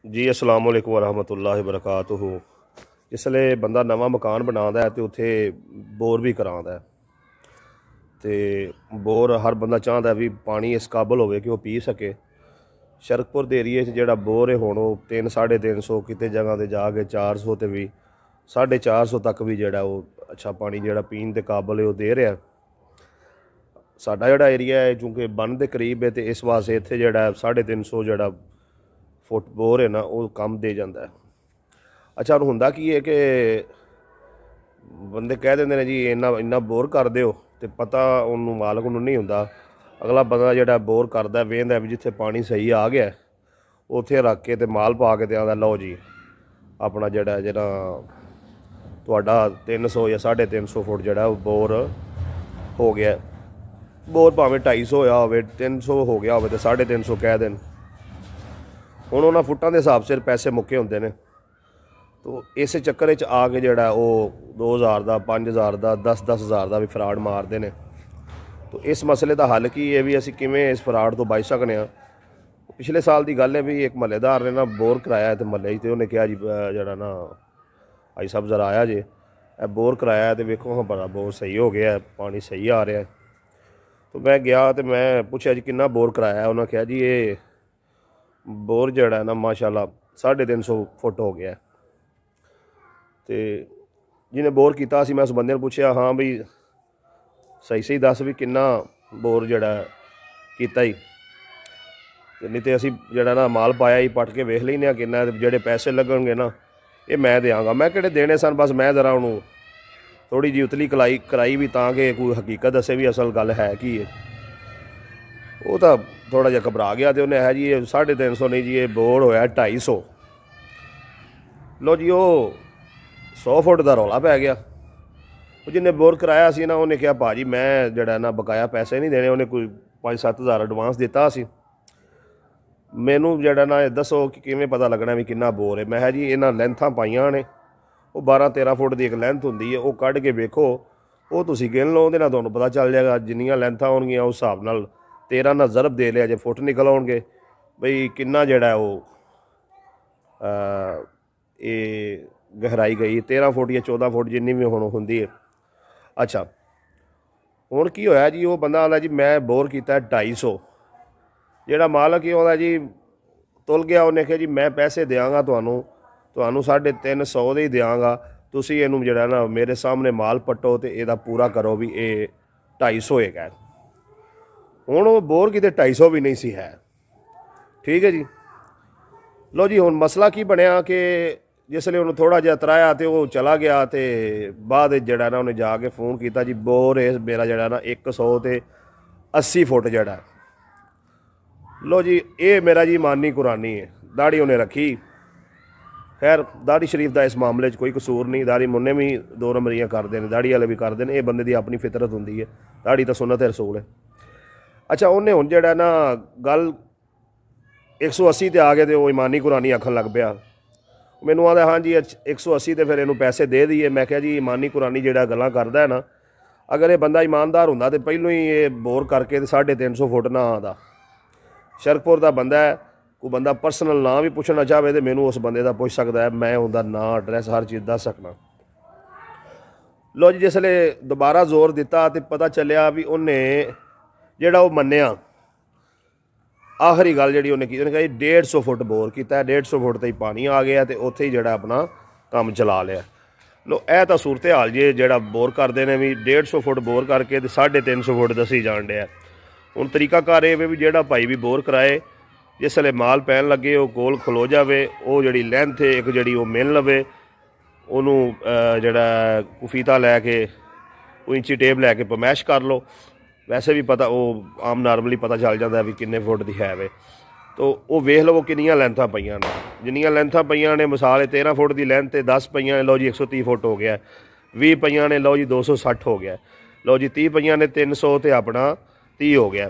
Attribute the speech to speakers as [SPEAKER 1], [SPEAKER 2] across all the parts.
[SPEAKER 1] जी अस्सलाम वालेकुम वरहमतुल्लाहि वबरकातुहू। जिसले बंदा नवा मकान बनांदा है तो उत्थे बोर भी करांदा है तो बोर हर बंदा चाहता है भी पानी इस काबल होवे कि वह पी सके। शरकपुर के एरिए जोड़ा बोर है हुण वो 300-350 कितने जगह ते जाके 400 ते भी 450 तक भी जोड़ा वो अच्छा पानी जोड़ा पीन के काबल है वो दे रहा। साडा जोड़ा एरिया है चूँकि बन के करीब है तो इस वास्ते इत्थे जोड़ा 350 जोड़ा फुट बोर है ना वो कम दे जाता है। अच्छा हुण हुंदा की है कि बंदे कह देंगे ने जी इन्ना इन्ना बोर कर दो तो पता उन्होंने मालक नूं नहीं हुंदा। अगला बंदा जोड़ा बोर करदा वेंदा भी जिथे पानी सही आ गया उत्थे रख के तो माल पा के आंदा लो जी अपना जोड़ा जोड़ा तुहाडा 300 या 350 फुट जोड़ा बोर हो गया। बोर भावें 250 होया होवे 300 हो गया हो तो 350 कह देन। हुण उन्हां फुटां दे हिसाब से पैसे मुक्के हुंदे ने तो इस चक्कर च आके जोड़ा वो 2000 का 5000 का 10-10 हज़ार का भी फ्राड मारते हैं। तो इस मसले का हल की है भी असीं किवें इस फ्राड तो बच सकने। पिछले साल की गल है भी एक महल्लेदार ने ना बोर कराया तो महल्ले तो उन्हें कहा जी जरा ना आई साहब जरा आया जे बोर कराया तो वेखो हाँ बड़ा बोर सही हो गया पानी सही आ रहा है। तो मैं गया तो मैं पूछा जी किन्ना बोर कराया उन्हें कहा जी ये बोर जड़ा ना माशाल्लाह 350 फुट हो गया। तो जिन्हें बोर किया मैं उस बंदे ने पूछा हाँ बई सही सही दस भी किन्ना बोर जड़ा किता ही नहीं तो असी जड़ा ना माल पाया ही पट के वेख लेने किन्ना जेडे पैसे लगणगे ना ये मैं देंगा। मैं किहड़े देने सन बस मैं जरा उन्होंने थोड़ी जी उतली कलाई कराई भी ताकि कोई हकीकत दसे भी असल गल है कि वो तो थोड़ा जिहा घबरा गया तो उन्हें है जी 350 नहीं जी ये बोर होया 250। लो जी वो 100 फुट का रौला पै गया। जिन्हें बोर कराया सी ना उन्हें कहा भाजी मैं जड़ा ना बकाया पैसे नहीं देने उन्हें कोई 5-7 हज़ार एडवांस दिता सी मैनू जड़ा ना दसो कि किवें पता लगना भी किन्ना बोर है। मैं जी इन्हां लेंथां पाइयां ने वो 12-13 फुट की एक लेंथ हुंदी है वो कढ़ के वेखो वो तुसीं गिन लो उहदे नाल तुहानूं पता चल जाएगा जिन्नियां लेंथां होणगियां उस हिसाब नाल 13 नाल ज़रब दे लिया जे फुट निकल आउणगे बई किन्ना जड़ा वो ये गहराई गई 13 फुट या 14 फुट जिन्नी भी हुण हुंदी है। अच्छा हुण की होया जी वो बंदा आंदा जी मैं बोर किया 250 जोड़ा मालक ही आंदा जी तुल गया उन्हें कहा जी मैं पैसे देंगा तुहानूं 350 दे ही देंगा तुसीं इहनूं जिहड़ा ना मेरे सामने माल पट्टो तो यदा पूरा करो भी ये 250 होएगा। हुण वो बोर किते 250 भी नहीं सी है। ठीक है जी। लो जी हुण मसला की बनया कि जिसले उन्होंने थोड़ा जिहा त्राया तो वो चला गया तो बाद जड़ा ना उन्हें जाके फोन किया जी बोर है मेरा जड़ा ना 180 फुट जड़ा। लो जी ये मेरा जी ईमानी कुरानी है दाड़ी उन्हें रखी। खैर दाड़ी शरीफ का इस मामले कोई कसूर नहीं दाड़ी मुन्ने भी 2 नंबरियां करते हैं दाड़ी वाले भी करते हैं ये बंदे की अपनी फितरत होंगी है दाड़ी तो सुन्नत रसूल है। अच्छा उन्हें हुण जड़ा ना गल 180 ते आ गए तो ईमानी कुरानी आखन लग पिया मैनू आंदा हाँ जी 180 तो फिर इनू पैसे दे दीए। मैं क्या जी ईमानी कुरानी जो गल्लां करदा है ना अगर ये बंदा ईमानदार होंदा तो पहलों ही ये बोर करके 350 फुट ना आंदा। शरकपुर का बंदा है कोई बंदा परसनल ना भी पुछना चाहे तो मैनू उस बंदे का पुछ सकता है मैं उनका नाम एड्रैस हर चीज़ दस सकना। लो जी जिसले दोबारा जोर दिता तो पता चलिया भी उन्हें जेड़ा वो मन्निया आखिरी गल जी उन्हें की उन्हें कहा 150 फुट बोर किया 150 फुट तक पानी आ गया तो उत्थे ही जड़ा अपना काम चला लिया। लो यह तो सूरत हाल जी जड़ा बोर करते हैं भी 150 फुट बोर करके 350 फुट दसी जान दिया। हुण तरीकाकार ये भी जोड़ा भाई भी बोर कराए जिसले माल पैन लगे वो कोल खलो जाए वो जी लेंथ है एक जी वो मिल लवे उन्होंने जड़ा फीता लैके इंची टेप लैके पमैश कर लो। वैसे भी पता वो आम नॉर्मली पता चल जाता भी किन्ने फुट की है वे तो वो वेख लो किनियां लेंथां पईयां ने जिन्नियां लेंथां पईयां ने मिसाल 13 फुट की लेंथ 10 पईयां ने लो जी 130 फुट हो गया 20 पईयां ने लो जी 260 हो गया लो जी 30 पईयां ने 300 तो अपना 30 हो गया।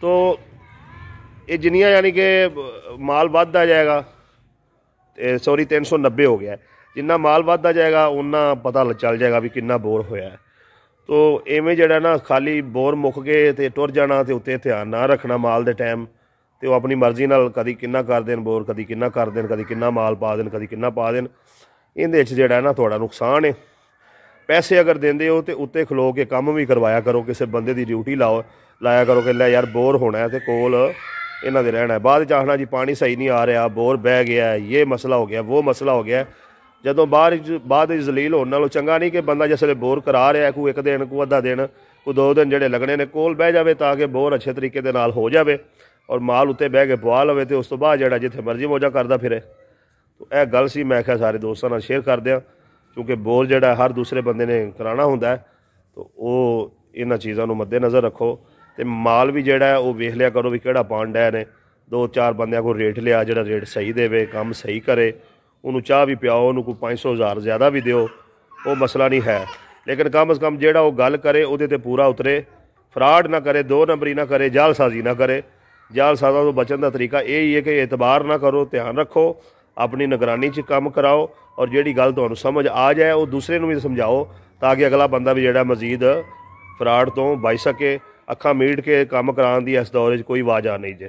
[SPEAKER 1] तो ये जिन्नियां यानी कि माल बढ़ता जाएगा सॉरी 390 हो गया जिन्ना माल बढ़ता जाएगा उन्ना पता चल जाएगा भी किन्ना बोर होया है। तो इवें जड़ा ना खाली बोर मुक गए तो टुर जाना तो उत्ते ध्यान ना रखना माल दे टाइम ਤੇ ਉਹ ਆਪਣੀ ਮਰਜ਼ੀ ਨਾਲ ਕਦੀ ਕਿੰਨਾ ਕਰ ਦੇਣ ਬੋਰ, ਕਦੀ ਕਿੰਨਾ ਕਰ ਦੇਣ, ਕਦੀ ਕਿੰਨਾ ਮਾਲ ਪਾ ਦੇਣ, ਕਦੀ ਕਿੰਨਾ ਪਾ ਦੇਣ। ਇਹਦੇ ਵਿੱਚ ਜਿਹੜਾ ਨਾ ਤੁਹਾਡਾ ਨੁਕਸਾਨ ਹੈ। ਪੈਸੇ ਅਗਰ ਦਿੰਦੇ ਹੋ ਤੇ ਉੱਤੇ ਖਲੋ ਕੇ ਕੰਮ ਵੀ ਕਰਵਾਇਆ ਕਰੋ, ਕਿਸੇ ਬੰਦੇ ਦੀ ਡਿਊਟੀ ਲਾਇਆ ਕਰੋ ਕਿ ਲੈ ਯਾਰ ਬੋਰ ਹੋਣਾ ਹੈ ਤੇ ਕੋਲ ਇਹਨਾਂ ਦੇ ਰਹਿਣਾ। ਬਾਅਦ 'ਚ ਆਖਣਾ ਜੀ ਪਾਣੀ ਸਹੀ ਨਹੀਂ ਆ ਰਿਹਾ, ਬੋਰ ਬਹਿ ਗਿਆ, ਇਹ ਮਸਲਾ ਹੋ ਗਿਆ, ਉਹ ਮਸਲਾ ਹੋ ਗਿਆ। ਜਦੋਂ ਬਾਅਦ ਵਿੱਚ ਜ਼ਲੀਲ ਹੋਣ ਨਾਲੋਂ ਚੰਗਾ ਨਹੀਂ ਕਿ ਬੰਦਾ ਜਿਸ ਵੇਲੇ ਬੋਰ ਕਰਾ ਰਿਹਾ, ਕੋਈ ਇੱਕ ਦਿਨ, ਕੋਈ ਅੱਧਾ ਦਿਨ, ਕੋਈ 2 ਦਿਨ ਜਿਹੜੇ ਲੱਗਣੇ ਨੇ, ਕੋਲ ਬਹਿ ਜਾਵੇ ਤਾਂ ਕਿ ਬੋਰ ਅੱਛੇ ਤਰੀਕੇ ਦੇ ਨਾਲ ਹੋ ਜਾਵੇ ਔਰ ਮਾਲ ਉੱਤੇ ਬਹਿ ਕੇ ਪਵਾ ਲਵੇ ਤੇ ਉਸ ਤੋਂ ਬਾਅਦ ਜਿਹੜਾ ਜਿੱਥੇ ਮਰਜ਼ੀ ਮੌਜਾਂ ਕਰਦਾ ਫਿਰੇ। ਇਹ ਗੱਲ ਸੀ, ਮੈਂ ਕਿਹਾ ਸਾਰੇ ਦੋਸਤਾਂ ਨਾਲ ਸ਼ੇਅਰ ਕਰਦੇ ਹਾਂ, ਕਿਉਂਕਿ ਬੋਰ ਜਿਹੜਾ ਹਰ ਦੂਸਰੇ ਬੰਦੇ ਨੇ ਕਰਾਉਣਾ ਹੁੰਦਾ ਹੈ। ਤਾਂ ਉਹ ਇਹਨਾਂ ਚੀਜ਼ਾਂ ਨੂੰ ਮੱਦੇ ਨਜ਼ਰ ਰੱਖੋ ਤੇ ਮਾਲ ਵੀ ਜਿਹੜਾ ਉਹ ਵੇਖ ਲਿਆ ਕਰੋ ਵੀ ਕਿਹੜਾ ਪਾਉਣ ਡਿਆ ਨੇ। 2-4 ਬੰਦਿਆਂ ਕੋਲ ਰੇਟ ਲਿਆ, ਜਿਹੜਾ ਰੇਟ ਸਹੀ ਦੇਵੇ, ਕੰਮ ਸਹੀ ਕਰੇ, ਉਹਨੂੰ ਚਾਹ ਵੀ ਪਿਆਓ, ਉਹਨੂੰ ਕੋਈ 500-1000 ਜ਼ਿਆਦਾ ਵੀ ਦਿਓ, ਉਹ ਮਸਲਾ ਨਹੀਂ ਹੈ। ਲੇਕਿਨ ਕਮ ਅਜ਼ ਕਮ ਜਿਹੜਾ ਉਹ ਗੱਲ ਕਰੇ ਉਹਦੇ ਤੇ ਪੂਰਾ ਉਤਰੇ, ਫਰਾਡ ਨਾ ਕਰੇ, 2 ਨੰਬਰੀ ਨਾ ਕਰੇ, ਜਾਲਸਾਜ਼ੀ ਨਾ ਕਰੇ। ਜਾਲਸਾਜ਼ਾਂ ਤੋਂ ਬਚਣ ਦਾ ਤਰੀਕਾ ਇਹ ਹੀ ਹੈ ਕਿ ਇਤਬਾਰ ਨਾ ਕਰੋ, ਧਿਆਨ ਰੱਖੋ, ਆਪਣੀ ਨਿਗਰਾਨੀ 'ਚ ਕੰਮ ਕਰਾਓ ਔਰ ਜਿਹੜੀ ਗੱਲ ਤੁਹਾਨੂੰ ਸਮਝ ਆ ਜਾਏ ਉਹ ਦੂਸਰੇ ਨੂੰ ਵੀ ਸਮਝਾਓ ਤਾਂ ਕਿ ਅਗਲਾ ਬੰਦਾ ਵੀ ਜਿਹੜਾ ਮਜ਼ੀਦ ਫਰਾਡ ਤੋਂ ਬਚ ਸਕੇ। ਅੱਖਾਂ ਮੀਟ ਕੇ ਕੰਮ ਕਰਾਉਣ ਦੀ ਇਸ ਦੌਰ 'ਚ ਕੋਈ ਵਾਜਾ ਨਹੀਂ ਜੇ।